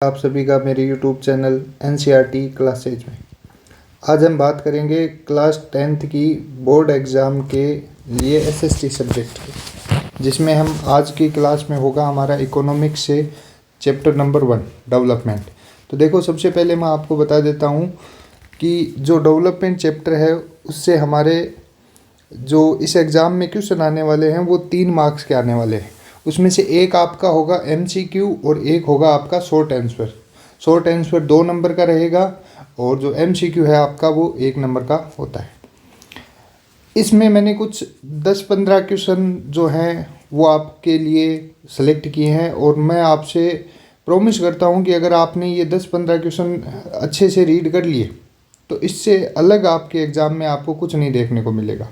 आप सभी का मेरे YouTube चैनल NCERT क्लासेज में। आज हम बात करेंगे क्लास 10th की बोर्ड एग्ज़ाम के लिए SST सब्जेक्ट की, जिसमें हम आज की क्लास में होगा हमारा इकोनॉमिक्स से चैप्टर नंबर 1 डेवलपमेंट। तो देखो, सबसे पहले मैं आपको बता देता हूँ कि जो डेवलपमेंट चैप्टर है उससे हमारे जो इस एग्ज़ाम में क्वेश्चन आने वाले हैं वो 3 मार्क्स के आने वाले हैं। उसमें से एक आपका होगा MCQ और एक होगा आपका short answer. Short answer 2 number का रहेगा और जो MCQ है आपका वो 1 नंबर का होता है। इसमें मैंने कुछ 10-15 क्वेश्चन जो हैं वो आपके लिए सेलेक्ट किए हैं और मैं आपसे प्रॉमिस करता हूं कि अगर आपने ये 10-15 क्वेश्चन अच्छे से रीड कर लिए तो इससे अलग आपके एग्ज़ाम में आपको कुछ नहीं देखने को मिलेगा।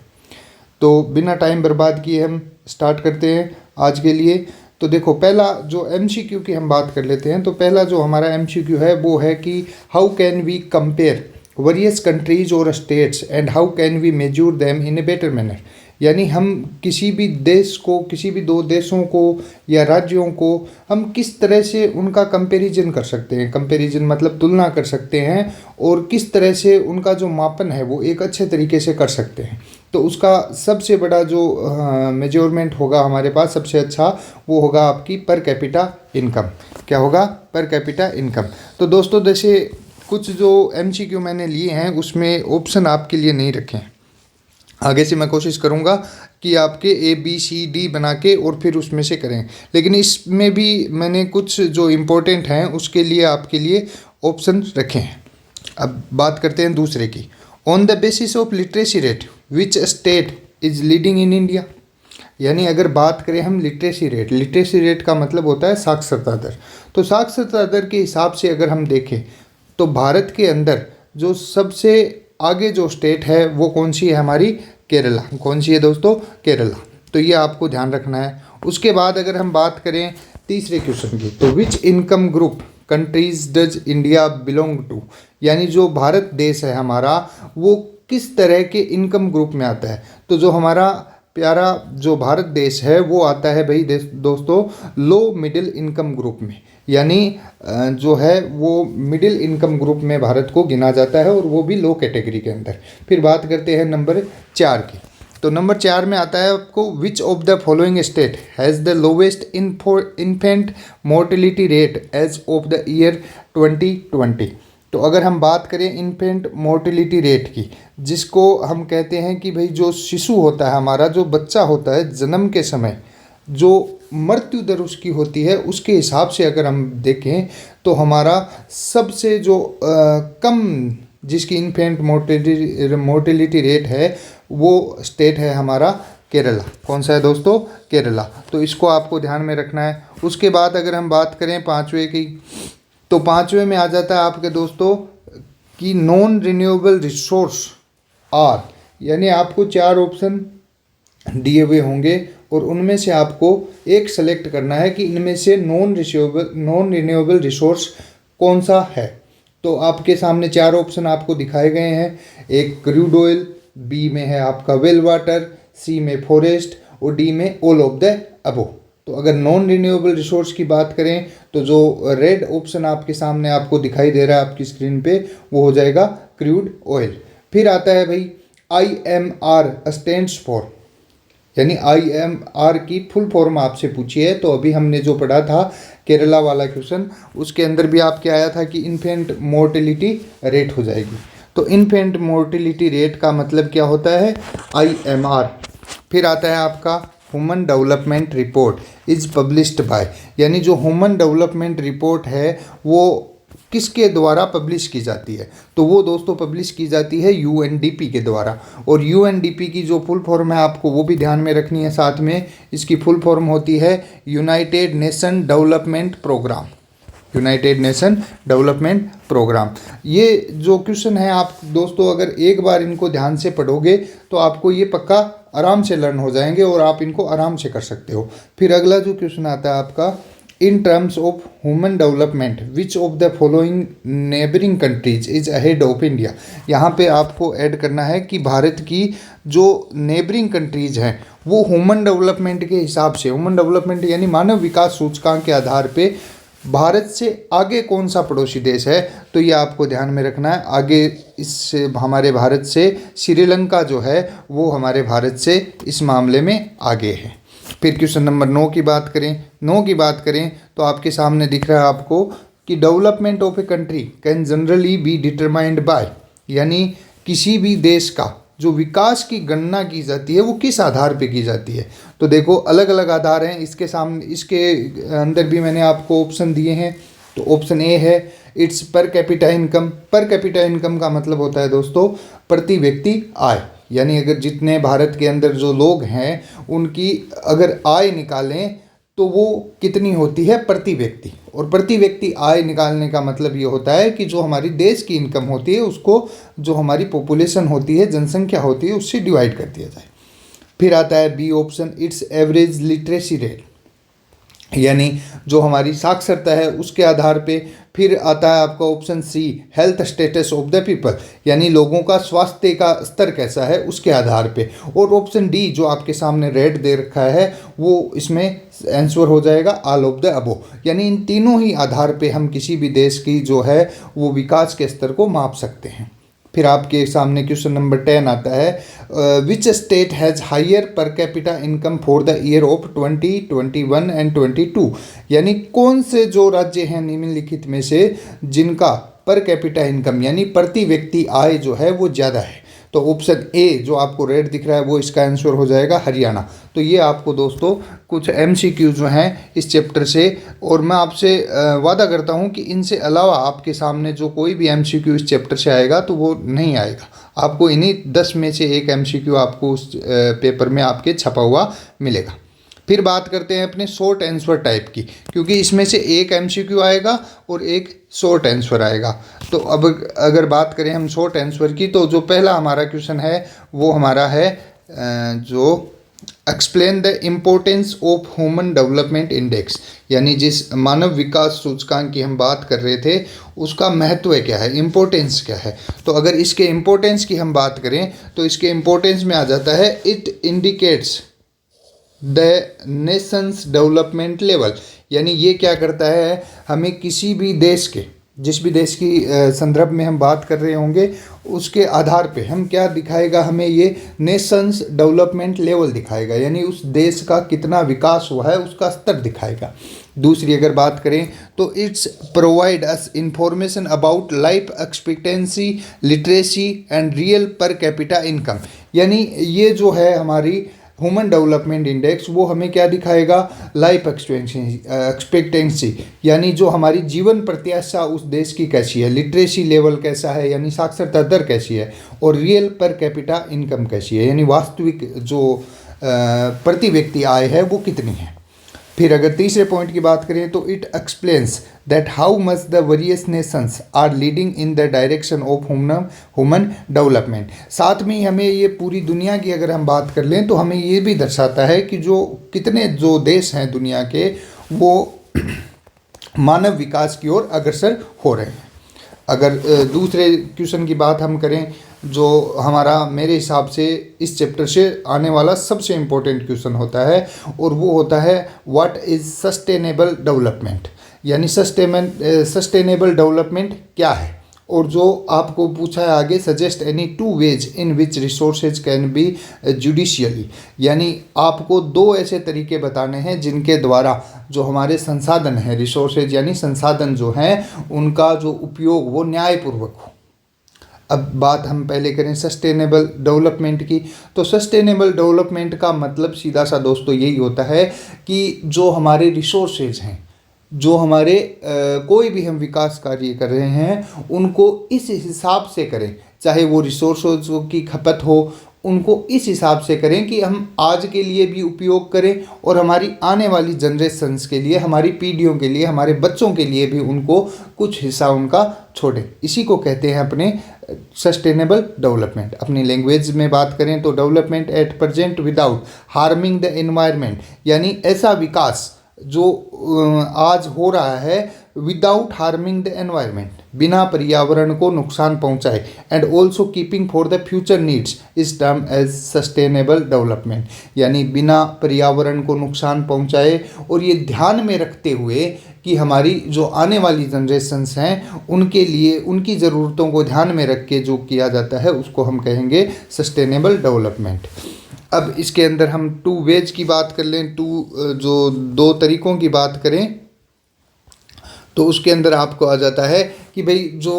तो बिना टाइम बर्बाद किए हम स्टार्ट करते हैं आज के लिए। तो देखो, पहला जो MCQ की हम बात कर लेते हैं। तो पहला जो हमारा MCQ है वो है कि how can we compare various countries और states and how can we measure them in a better manner. यानी हम किसी भी देश को, किसी भी 2 देशों को या राज्यों को हम किस तरह से उनका कंपैरिजन कर सकते हैं। कंपैरिजन मतलब तुलना कर सकते हैं और किस तरह से उनका जो मापन है वो एक अच्छे तरीके से कर सकते हैं। तो उसका सबसे बड़ा जो मेजरमेंट होगा हमारे पास, सबसे अच्छा वो होगा आपकी पर कैपिटा इनकम। क्या होगा? पर कैपिटा इनकम। तो दोस्तों, जैसे कुछ जो MCQ मैंने लिए हैं उसमें ऑप्शन आपके लिए नहीं रखे हैं। आगे से मैं कोशिश करूंगा कि आपके ABCD बना के और फिर उसमें से करें, लेकिन इसमें भी मैंने कुछ जो इम्पोर्टेंट हैं उसके लिए आपके लिए ऑप्शन रखे हैं। अब बात करते हैं दूसरे की। On the basis of literacy rate which state is leading in India. यानी अगर बात करें हम लिटरेसी रेट का मतलब होता है साक्षरता दर। तो साक्षरता दर के हिसाब से अगर हम देखें तो भारत के अंदर जो सबसे आगे जो स्टेट है वो कौन सी है? हमारी केरला। कौन सी है दोस्तों? केरला। तो ये आपको ध्यान रखना है। उसके बाद अगर हम बात करें तीसरे क्वेश्चन की, तो which income group countries does India belong to. यानी जो भारत देश है हमारा वो किस तरह के इनकम ग्रुप में आता है। तो जो हमारा प्यारा जो भारत देश है वो आता है भाई दोस्तों लो मिडिल इनकम ग्रुप में। यानी जो है वो मिडिल इनकम ग्रुप में भारत को गिना जाता है और वो भी लो कैटेगरी के अंदर। फिर बात करते हैं नंबर 4 की। तो नंबर 4 में आता है आपको which of the following state has the lowest infant mortality rate as of the year 2020। तो अगर हम बात करें इन्फेंट मोर्टेलिटी रेट की, जिसको हम कहते हैं कि भाई जो शिशु होता है हमारा, जो बच्चा होता है जन्म के समय जो मृत्यु दर उसकी होती है, उसके हिसाब से अगर हम देखें तो हमारा सबसे जो कम जिसकी इन्फेंट मोर्टेलिटी रेट है वो स्टेट है हमारा केरला। कौन सा है दोस्तों? केरला। तो इसको आपको ध्यान में रखना है। उसके बाद अगर हम बात करें 5वें की, तो 5वें में आ जाता है आपके दोस्तों कि नॉन रिन्यूएबल रिसोर्स आर। यानी आपको 4 ऑप्शन दिए हुए होंगे और उनमें से आपको एक सेलेक्ट करना है कि इनमें से नॉन रिन्यूएबल रिसोर्स कौन सा है। तो आपके सामने 4 ऑप्शन आपको दिखाए गए हैं। एक क्रूड ऑयल, बी में है आपका वेल वाटर, सी में फॉरेस्ट और डी में ऑल ऑफ द अबो। तो अगर नॉन रिन्यूएबल रिसोर्स की बात करें तो जो रेड ऑप्शन आपके सामने आपको दिखाई दे रहा है आपकी स्क्रीन पे वो हो जाएगा क्रूड ऑयल। फिर आता है भाई IMR स्टैंड्स फॉर। यानी IMR की फुल फॉर्म आपसे पूछी है। तो अभी हमने जो पढ़ा था केरला वाला क्वेश्चन, उसके अंदर भी आपके आया था कि इन्फेंट मोर्टेलिटी रेट हो जाएगी। तो इन्फेंट मोर्टेलिटी रेट का मतलब क्या होता है? IMR। फिर आता है आपका human development report is published by. यानी जो ह्यूमन डेवलपमेंट रिपोर्ट है वो किसके द्वारा पब्लिश की जाती है? तो वो दोस्तों पब्लिश की जाती है UNDP के द्वारा। और UNDP की जो फुल फॉर्म है आपको वो भी ध्यान में रखनी है। साथ में इसकी फुल फॉर्म होती है United Nation Development Programme. United Nation Development Programme. ये जो क्वेश्चन है आप दोस्तों अगर एक बार इनको ध्यान से पढ़ोगे तो आपको ये पक्का आराम से लर्न हो जाएंगे और आप इनको आराम से कर सकते हो। फिर अगला जो क्वेश्चन आता है आपका in terms of human development which of the following neighbouring countries is ahead of India. यहाँ पे आपको ऐड करना है कि भारत की जो नेबरिंग कंट्रीज हैं वो ह्यूमन डेवलपमेंट के हिसाब से, ह्यूमन डेवलपमेंट यानी मानव विकास सूचकांक के आधार पे भारत से आगे कौन सा पड़ोसी देश है, तो ये आपको ध्यान में रखना है। आगे इस हमारे भारत से श्रीलंका जो है वो हमारे भारत से इस मामले में आगे है। फिर क्वेश्चन नंबर 9 की बात करें तो आपके सामने दिख रहा है आपको कि development of a country can generally be determined by, यानी किसी भी देश का जो विकास की गणना की जाती है वो किस आधार पे की जाती है। तो देखो अलग अलग आधार हैं इसके सामने, इसके अंदर भी मैंने आपको ऑप्शन दिए हैं। तो ऑप्शन ए है इट्स पर कैपिटा इनकम। पर कैपिटा इनकम का मतलब होता है दोस्तों प्रति व्यक्ति आय, यानी अगर जितने भारत के अंदर जो लोग हैं उनकी अगर आय निकालें तो वो कितनी होती है प्रति व्यक्ति। और प्रति व्यक्ति आय निकालने का मतलब ये होता है कि जो हमारी देश की इनकम होती है उसको जो हमारी पॉपुलेशन होती है, जनसंख्या होती है, उससे डिवाइड कर दिया जाए। फिर आता है B option it's average literacy rate, यानी जो हमारी साक्षरता है उसके आधार पे। फिर आता है आपका option C health status of the people, यानी लोगों का स्वास्थ्य का स्तर कैसा है उसके आधार पे। और ऑप्शन डी जो आपके सामने रेड दे रखा है वो इसमें आंसर हो जाएगा ऑल ऑफ द अबो, यानी इन तीनों ही आधार पे हम किसी भी देश की जो है वो विकास के स्तर को माप सकते हैं। फिर आपके सामने क्वेश्चन नंबर 10 आता है which state has higher per capita income for the year of 2021 and 22, यानी कौन से जो राज्य हैं निम्नलिखित में से जिनका पर कैपिटा इनकम यानी प्रति व्यक्ति आय जो है वो ज़्यादा है। तो ऑप्शन ए जो आपको रेड दिख रहा है वो इसका आंसर हो जाएगा हरियाणा। तो ये आपको दोस्तों कुछ एमसीक्यू जो हैं इस चैप्टर से, और मैं आपसे वादा करता हूँ कि इनसे अलावा आपके सामने जो कोई भी एमसीक्यू इस चैप्टर से आएगा तो वो नहीं आएगा। आपको इन्हीं 10 में से एक एमसीक्यू आपको उस पेपर में आपके छपा हुआ मिलेगा। फिर बात करते हैं अपने शॉर्ट आंसर टाइप की, क्योंकि इसमें से एक एमसीक्यू आएगा और एक शॉर्ट आंसर आएगा। तो अब अगर बात करें हम शॉर्ट आंसर की, तो जो पहला हमारा क्वेश्चन है वो हमारा है जो explain the importance of human development index, यानी जिस मानव विकास सूचकांक की हम बात कर रहे थे उसका महत्व क्या है, इम्पोर्टेंस क्या है। तो अगर इसके इम्पोर्टेंस की हम बात करें तो इसके इम्पोर्टेंस में आ जाता है it indicates the Nations development level, यानी ये क्या करता है हमें किसी भी देश के, जिस भी देश की संदर्भ में हम बात कर रहे होंगे उसके आधार पे हम क्या दिखाएगा, हमें ये नेशंस डेवलपमेंट लेवल दिखाएगा, यानी उस देश का कितना विकास हुआ है उसका स्तर दिखाएगा। दूसरी अगर बात करें तो it's provide us information about life expectancy, literacy and real पर कैपिटा इनकम, यानी ये जो है हमारी ह्यूमन डेवलपमेंट इंडेक्स वो हमें क्या दिखाएगा, लाइफ एक्सपेक्टेंसी, यानी जो हमारी जीवन प्रत्याशा उस देश की कैसी है, लिटरेसी लेवल कैसा है यानी साक्षरता दर कैसी है, और रियल पर कैपिटा इनकम कैसी है यानी वास्तविक जो प्रति व्यक्ति आय है वो कितनी है। फिर अगर तीसरे पॉइंट की बात करें तो it explains that how much the various nations are leading in the direction of human development. साथ में ही हमें ये पूरी दुनिया की अगर हम बात कर लें तो हमें ये भी दर्शाता है कि जो कितने जो देश हैं दुनिया के वो मानव विकास की ओर अग्रसर हो रहे हैं। अगर दूसरे क्वेश्चन की बात हम करें जो हमारा मेरे हिसाब से इस चैप्टर से आने वाला सबसे इम्पोर्टेंट क्वेश्चन होता है और वो होता है व्हाट इज़ सस्टेनेबल डेवलपमेंट, यानी सस्टेनेबल डेवलपमेंट क्या है। और जो आपको पूछा है आगे suggest any 2 ways in which resources can be judicially, यानी आपको 2 ऐसे तरीके बताने हैं जिनके द्वारा जो हमारे संसाधन हैं, रिसोर्सेज यानी संसाधन जो हैं उनका जो उपयोग वो न्यायपूर्वक हो। अब बात हम पहले करें सस्टेनेबल डेवलपमेंट की, तो सस्टेनेबल डेवलपमेंट का मतलब सीधा सा दोस्तों यही होता है कि जो हमारे रिसोर्सेज हैं, जो हमारे कोई भी हम विकास कार्य कर रहे हैं उनको इस हिसाब से करें, चाहे वो रिसोर्सों की खपत हो उनको इस हिसाब से करें कि हम आज के लिए भी उपयोग करें और हमारी आने वाली जनरेशन्स के लिए, हमारी पीढ़ियों के लिए, हमारे बच्चों के लिए भी उनको कुछ हिस्सा उनका छोड़ें। इसी को कहते हैं अपने सस्टेनेबल डेवलपमेंट। अपनी लैंग्वेज में बात करें तो development at present without harming the environment, यानी ऐसा विकास जो आज हो रहा है विदाउट हार्मिंग द एनवायरनमेंट, बिना पर्यावरण को नुकसान पहुंचाए, and also keeping for the future needs is term as sustainable development. यानी बिना पर्यावरण को नुकसान पहुंचाए और ये ध्यान में रखते हुए कि हमारी जो आने वाली जनरेशन्स हैं उनके लिए उनकी ज़रूरतों को ध्यान में रख के जो किया जाता है उसको हम कहेंगे सस्टेनेबल डेवलपमेंट। अब इसके अंदर हम टू वेज की बात कर लें, जो दो तरीक़ों की बात करें तो उसके अंदर आपको आ जाता है कि भाई जो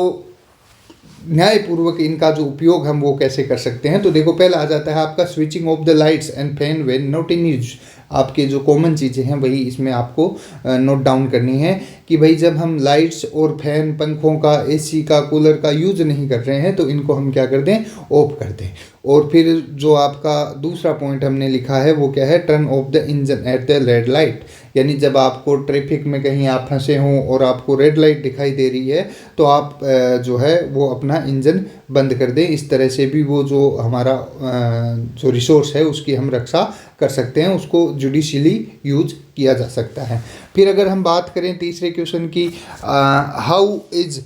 न्यायपूर्वक इनका जो उपयोग हम वो कैसे कर सकते हैं। तो देखो पहला आ जाता है आपका switching off the lights and fan when not in use. आपके जो कॉमन चीज़ें हैं वही इसमें आपको नोट डाउन करनी है कि भाई जब हम लाइट्स और फैन, पंखों का, एसी का, कूलर का यूज़ नहीं कर रहे हैं तो इनको हम क्या कर दें, ऑफ कर दें। और फिर जो आपका दूसरा पॉइंट हमने लिखा है वो क्या है, turn off the engine at the red light. यानी जब आपको ट्रैफिक में कहीं आप फंसे हों और आपको रेड लाइट दिखाई दे रही है तो आप जो है वो अपना इंजन बंद कर दें। इस तरह से भी वो जो हमारा जो रिसोर्स है उसकी हम रक्षा कर सकते हैं, उसको जुडिशियली यूज किया जा सकता है। फिर अगर हम बात करें तीसरे क्वेश्चन की, how is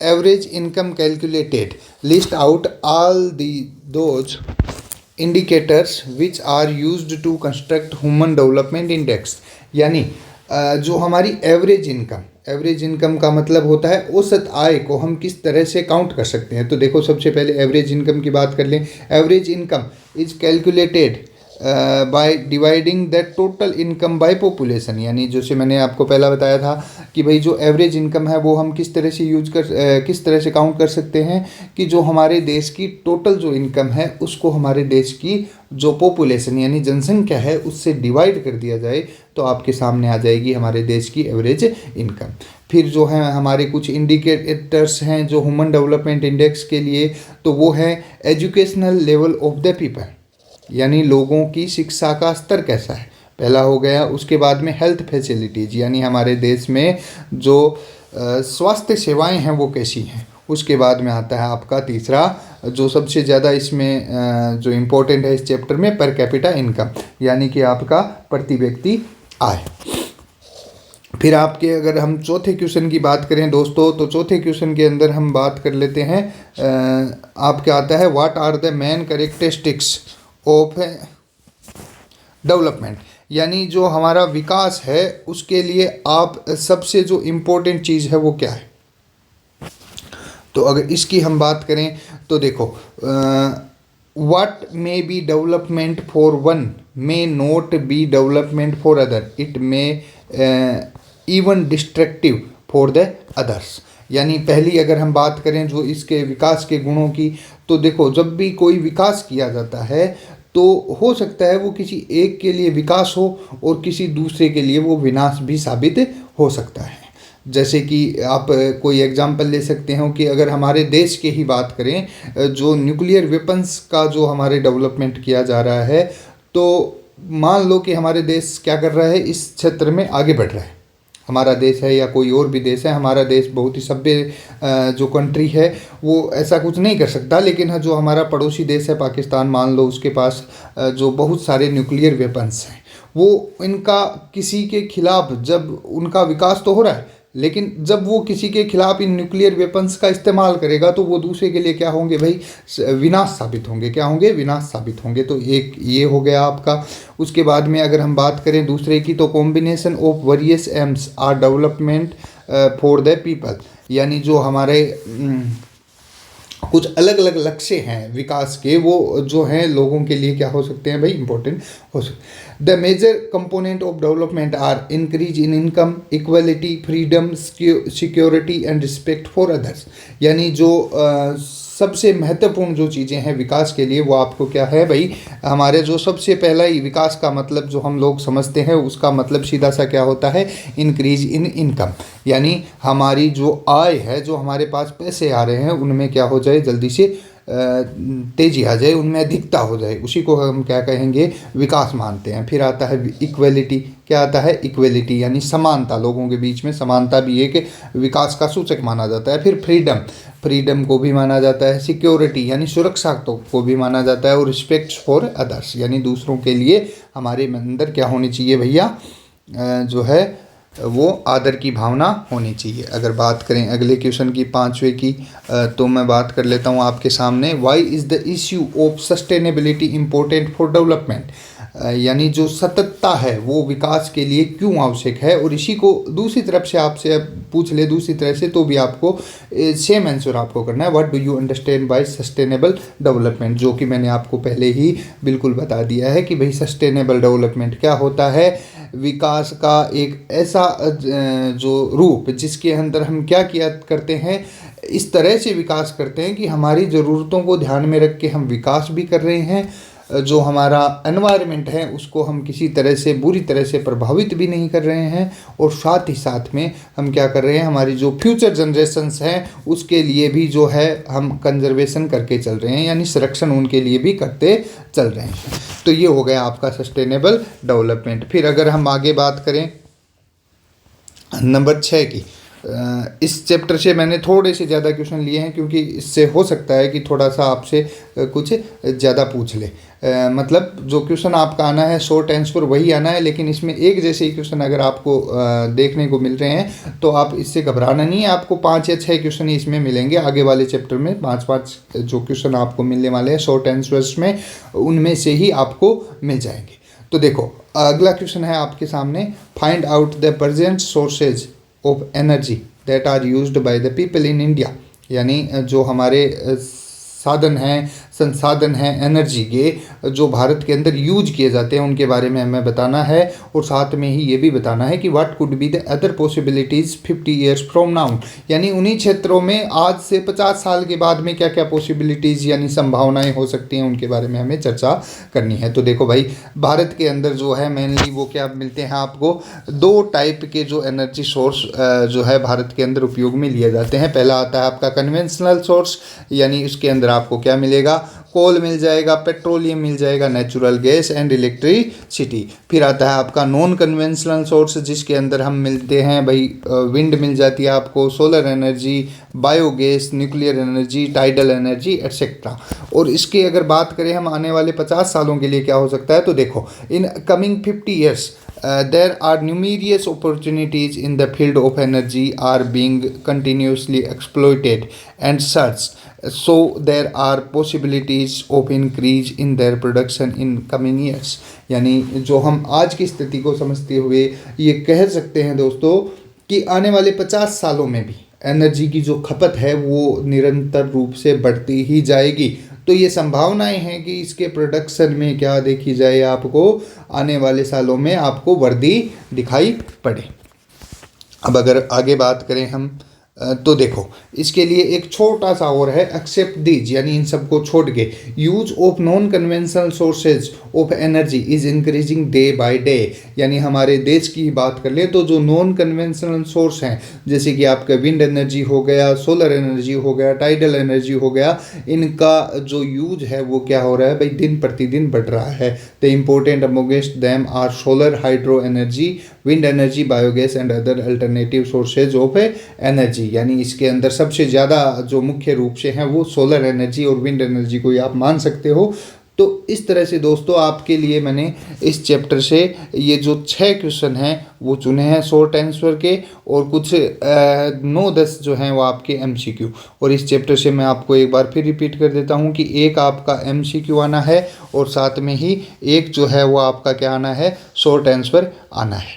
average income calculated, list out all those indicators which are used to construct human development index. यानी जो हमारी एवरेज इनकम का मतलब होता है औसत आय को हम किस तरह से काउंट कर सकते हैं। तो देखो सबसे पहले एवरेज इनकम की बात कर लें। Average income is calculated by dividing the total income by population. यानी जैसे मैंने आपको पहला बताया था कि भाई जो एवरेज इनकम है वो हम किस तरह से काउंट कर सकते हैं कि जो हमारे देश की टोटल जो इनकम है उसको हमारे देश की जो पॉपुलेशन यानी जनसंख्या है उससे डिवाइड कर दिया जाए तो आपके सामने आ जाएगी हमारे देश की एवरेज इनकम। फिर जो है हमारे कुछ इंडिकेटर्स हैं जो ह्यूमन डेवलपमेंट इंडेक्स के लिए, तो वो है educational level of the people, यानी लोगों की शिक्षा का स्तर कैसा है, पहला हो गया। उसके बाद में हेल्थ फैसिलिटीज़, यानी हमारे देश में जो स्वास्थ्य सेवाएं हैं वो कैसी हैं। उसके बाद में आता है आपका तीसरा जो सबसे ज़्यादा इसमें जो इम्पोर्टेंट है इस चैप्टर में, पर कैपिटा इनकम, यानी कि आपका प्रति व्यक्ति आय। फिर आपके अगर हम चौथे क्वेश्चन की बात करें दोस्तों, तो चौथे क्वेश्चन के अंदर हम बात कर लेते हैं, आपका आता है what are the main characteristics of development. यानी जो हमारा विकास है उसके लिए आप सबसे जो इम्पोर्टेंट चीज़ है वो क्या है। तो अगर इसकी हम बात करें तो देखो what may be development for one may not be development for other, it may even destructive for the others. यानी पहली अगर हम बात करें जो इसके विकास के गुणों की, तो देखो जब भी कोई विकास किया जाता है तो हो सकता है वो किसी एक के लिए विकास हो और किसी दूसरे के लिए वो विनाश भी साबित हो सकता है। जैसे कि आप कोई एग्जांपल ले सकते हो कि अगर हमारे देश के ही बात करें, जो न्यूक्लियर वेपन्स का जो हमारे डेवलपमेंट किया जा रहा है, तो मान लो कि हमारे देश क्या कर रहा है, इस क्षेत्र में आगे बढ़ रहा है। हमारा देश है या कोई और भी देश है, हमारा देश बहुत ही सभ्य जो कंट्री है वो ऐसा कुछ नहीं कर सकता, लेकिन जो हमारा पड़ोसी देश है पाकिस्तान, मान लो उसके पास जो बहुत सारे न्यूक्लियर वेपन्स हैं, वो इनका किसी के खिलाफ जब उनका विकास तो हो रहा है, लेकिन जब वो किसी के खिलाफ इन न्यूक्लियर वेपन्स का इस्तेमाल करेगा तो वो दूसरे के लिए क्या होंगे भाई, विनाश साबित होंगे। क्या होंगे, विनाश साबित होंगे। तो एक ये हो गया आपका। उसके बाद में अगर हम बात करें दूसरे की, तो combination of various aims are development for the people. यानी जो हमारे कुछ अलग अलग लक्ष्य हैं विकास के, वो जो हैं लोगों के लिए क्या हो सकते हैं भाई, इंपॉर्टेंट हो सकते। The major component of development are increase in income, equality, freedom, security and respect for others. यानी जो सबसे महत्वपूर्ण जो चीज़ें हैं विकास के लिए वो आपको क्या है भाई, हमारे जो सबसे पहला ही विकास का मतलब जो हम लोग समझते हैं उसका मतलब सीधा सा क्या होता है, इंक्रीज इन इनकम। यानी हमारी जो आय है, जो हमारे पास पैसे आ रहे हैं उनमें क्या हो जाए, जल्दी से तेजी आ जाए, उनमें अधिकता हो जाए, उसी को हम क्या कहेंगे, विकास मानते हैं। फिर आता है इक्वलिटी। क्या आता है, इक्वलिटी यानी समानता, लोगों के बीच में समानता भी एक विकास का सूचक माना जाता है। फिर फ्रीडम को भी माना जाता है। सिक्योरिटी यानी सुरक्षा को भी माना जाता है। और रिस्पेक्ट फॉर अदर्स यानी दूसरों के लिए हमारे अंदर क्या होनी चाहिए भैया, जो है वो आदर की भावना होनी चाहिए। अगर बात करें अगले क्वेश्चन की 5वें की, तो मैं बात कर लेता हूँ आपके सामने। Why is the issue of sustainability important for development, यानी जो सततता है वो विकास के लिए क्यों आवश्यक है। और इसी को दूसरी तरफ से आपसे अब पूछ ले दूसरी तरह से, तो भी आपको सेम आंसर आपको करना है। What do you understand by sustainable development, जो कि मैंने आपको पहले ही बिल्कुल बता दिया है कि भाई सस्टेनेबल डेवलपमेंट क्या होता है। विकास का एक ऐसा जो रूप जिसके अंदर हम क्या किया करते हैं, इस तरह से विकास करते हैं कि हमारी ज़रूरतों को ध्यान में रख के हम विकास भी कर रहे हैं, जो हमारा एनवायरनमेंट है उसको हम किसी तरह से बुरी तरह से प्रभावित भी नहीं कर रहे हैं, और साथ ही साथ में हम क्या कर रहे हैं, हमारी जो फ्यूचर जनरेशन्स हैं उसके लिए भी जो है हम कंजर्वेशन करके चल रहे हैं, यानी संरक्षण उनके लिए भी करते चल रहे हैं। तो ये हो गया आपका सस्टेनेबल डेवलपमेंट। फिर अगर हम आगे बात करें नंबर 6 की, इस चैप्टर से मैंने थोड़े से ज़्यादा क्वेश्चन लिए हैं, क्योंकि इससे हो सकता है कि थोड़ा सा आपसे कुछ ज़्यादा पूछ ले। मतलब जो क्वेश्चन आपका आना है शॉर्ट आंसर वही आना है, लेकिन इसमें एक जैसे ही क्वेश्चन अगर आपको देखने को मिल रहे हैं तो आप इससे घबराना नहीं है। आपको 5 या 6 क्वेश्चन ही इसमें मिलेंगे। आगे वाले चैप्टर में 5-5 जो क्वेश्चन आपको मिलने वाले हैं शॉर्ट आंसर्स में, उनमें से ही आपको मिल जाएंगे। तो देखो अगला क्वेश्चन है आपके सामने, find out the present sources of energy that are used by the people in India, यानी जो हमारे साधन हैं, संसाधन हैं एनर्जी के जो भारत के अंदर यूज किए जाते हैं, उनके बारे में हमें बताना है। और साथ में ही ये भी बताना है कि what could be the other possibilities 50 years from now, यानी उन्हीं क्षेत्रों में आज से 50 साल के बाद में क्या क्या पॉसिबिलिटीज़ यानी संभावनाएं हो सकती हैं, उनके बारे में हमें चर्चा करनी है। तो देखो भाई, भारत के अंदर जो है मेनली वो क्या मिलते हैं आपको, 2 टाइप के जो एनर्जी सोर्स जो है भारत के अंदर उपयोग में लिए जाते हैं। पहला आता है आपका कन्वेंशनल सोर्स, यानी उसके अंदर आपको क्या मिलेगा, कोल मिल जाएगा, पेट्रोलियम मिल जाएगा, नेचुरल गैस एंड इलेक्ट्रिसिटी। फिर आता है आपका नॉन कन्वेंशनल सोर्स, जिसके अंदर हम मिलते हैं भाई विंड मिल जाती है आपको, solar energy, biogas, nuclear energy, tidal energy etcetera. और इसके अगर बात करें हम आने वाले 50 सालों के लिए क्या हो सकता है, तो देखो in coming 50 years there are numerous opportunities in the field of energy are being continuously exploited and searched, so there are possibilities of increase in their production in coming years। यानी जो हम आज की स्थिति को समझते हुए ये कह सकते हैं दोस्तों कि आने वाले 50 सालों में भी एनर्जी की जो खपत है वो निरंतर रूप से बढ़ती ही जाएगी। तो ये संभावनाएं हैं कि इसके प्रोडक्शन में क्या देखी जाए, आपको आने वाले सालों में आपको वृद्धि दिखाई पड़े। अब अगर आगे बात करें हम तो देखो इसके लिए एक छोटा सा और है, एक्सेप्ट दीज, यानी इन सबको छोड़ के use of non conventional sources of energy is increasing day by day. यानी हमारे देश की बात कर ले तो जो नॉन कन्वेंशनल सोर्स हैं, जैसे कि आपका विंड एनर्जी हो गया, सोलर एनर्जी हो गया, टाइडल एनर्जी हो गया, इनका जो यूज है वो क्या हो रहा है भाई, दिन प्रतिदिन बढ़ रहा है। The important amongst them are solar, hydro energy, wind energy, biogas and other alternative sources of energy. यानी इसके अंदर सबसे ज़्यादा जो मुख्य रूप से हैं वो सोलर एनर्जी और विंड एनर्जी को ही आप मान सकते हो। तो इस तरह से दोस्तों आपके लिए मैंने इस चैप्टर से ये जो 6 क्वेश्चन हैं वो चुने हैं शॉर्ट आंसर के, और कुछ 9-10 जो हैं वो आपके MCQ। और इस चैप्टर से मैं आपको एक बार फिर रिपीट कर देता हूँ कि एक आपका MCQ आना है और साथ में ही एक जो है वो आपका क्या आना है, शॉर्ट आंसर आना है।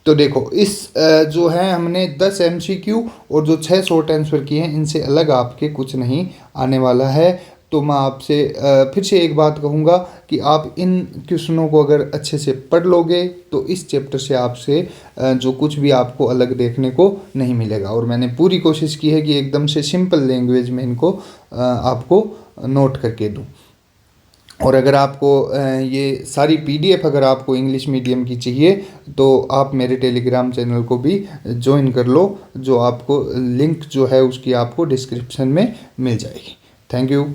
तो देखो इस जो है हमने 10 MCQ और जो 6 शॉर्ट आंसर किए हैं, इनसे अलग आपके कुछ नहीं आने वाला है। तो मैं आपसे फिर से एक बात कहूँगा कि आप इन क्वेश्चनों को अगर अच्छे से पढ़ लोगे तो इस चैप्टर से आपसे जो कुछ भी आपको अलग देखने को नहीं मिलेगा। और मैंने पूरी कोशिश की है कि एकदम से सिंपल लैंग्वेज में इनको आपको नोट करके दूँ। और अगर आपको ये सारी PDF अगर आपको इंग्लिश मीडियम की चाहिए तो आप मेरे टेलीग्राम चैनल को भी ज्वाइन कर लो, जो आपको लिंक जो है उसकी आपको डिस्क्रिप्शन में मिल जाएगी। Thank you.